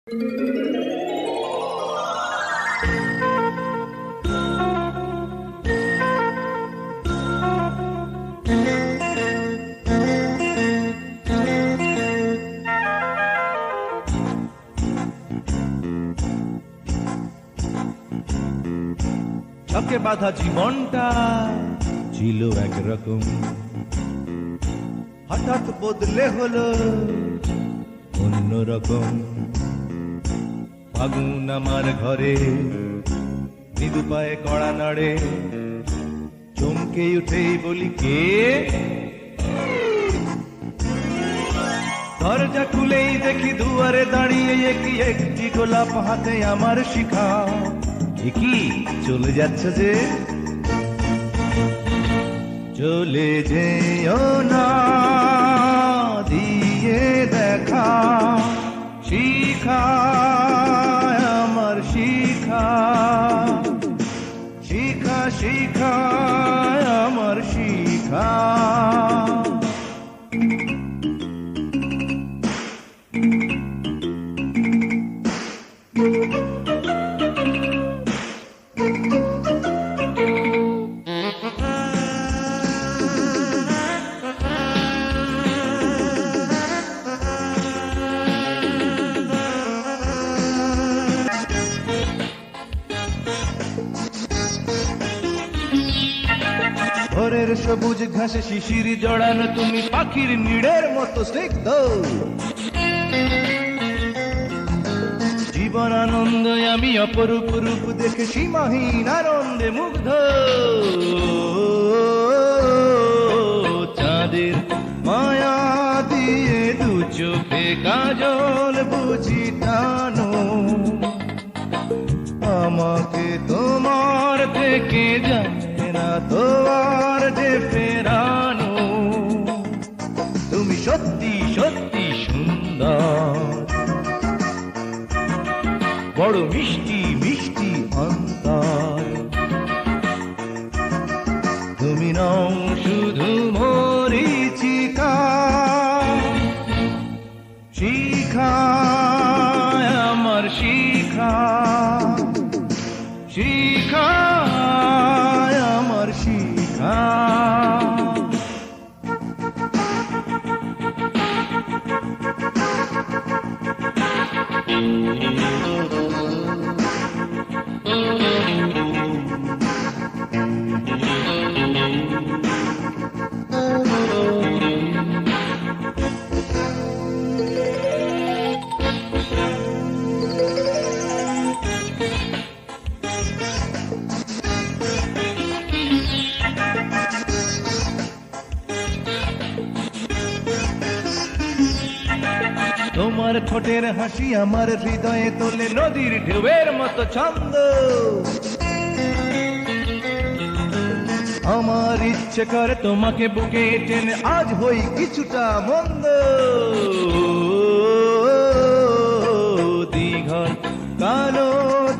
ছকে বাঁধা জীবনটা ছিল একরকম, হঠাৎ বদলে হলো অন্যরকম। ফাগুন আমার ঘরে মৃদু পায়ে কড়া নাড়ে, চমকে উঠেই বলি কে? দরজা খুলেই দেখি দুয়ারে দাঁড়িয়ে একটি একটি গোলাপ হাতে আমার শিখা। কি চলে যাচ্ছে যে? চলে যেও না দিয়ে দেখা, শিখা আমার শিখা, শিখা শিখা আমার শিখা। ভোরের সবুজ ঘাসে শিশির জড়ানো তুমি পাখির নীড়ের মতো স্নিগ্ধ। জীবন আনন্দ আমি অপরূপ রূপ দেখে সীমাহীন আনন্দে মুগ্ধ। চাঁদের মায়া দিয়ে দু চোখে কাজল বুঝি টানো, আমাকে তোমার থেকে জানে না তো আর যে ফেরানো। তুমি সত্যি সত্যি সুন্দর, বড় মিষ্টি মিষ্টি অন্তর। তুমি নাও শুধু মরীচিকা, শিখা আমার শিখা, শিখা আমার শিখা। তোমার ঠোঁটের হাসি আমার হৃদয়ে তোলে নদীর ঢেউয়ের মতো ছন্দ। আমার ইচ্ছে করে তোমাকে বুকে টেনে আজ হই কিছুটা মন্দ। দীঘল কালো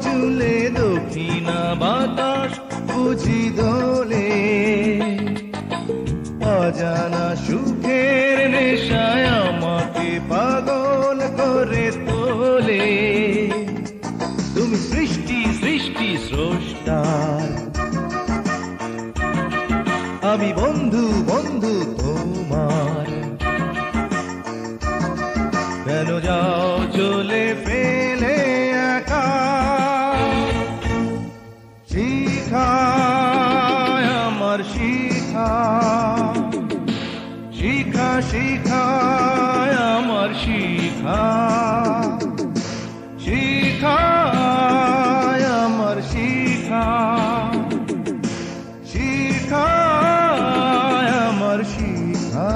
চুলে দক্ষিণা বাতাস বুঝি দোলে, অজানা সুখের নেশায় আমাকে পাগল করে তোলে। তুমি সৃষ্টি সৃষ্টি স্রষ্টার, আমি বন্ধু বন্ধু তোমার। কেন যাও চলে ফেলে একা? শিখা আমার শিখা, শিখা শিখা আমার শিখা, শিখা আমার শিখা, শিখা আমার শিখা।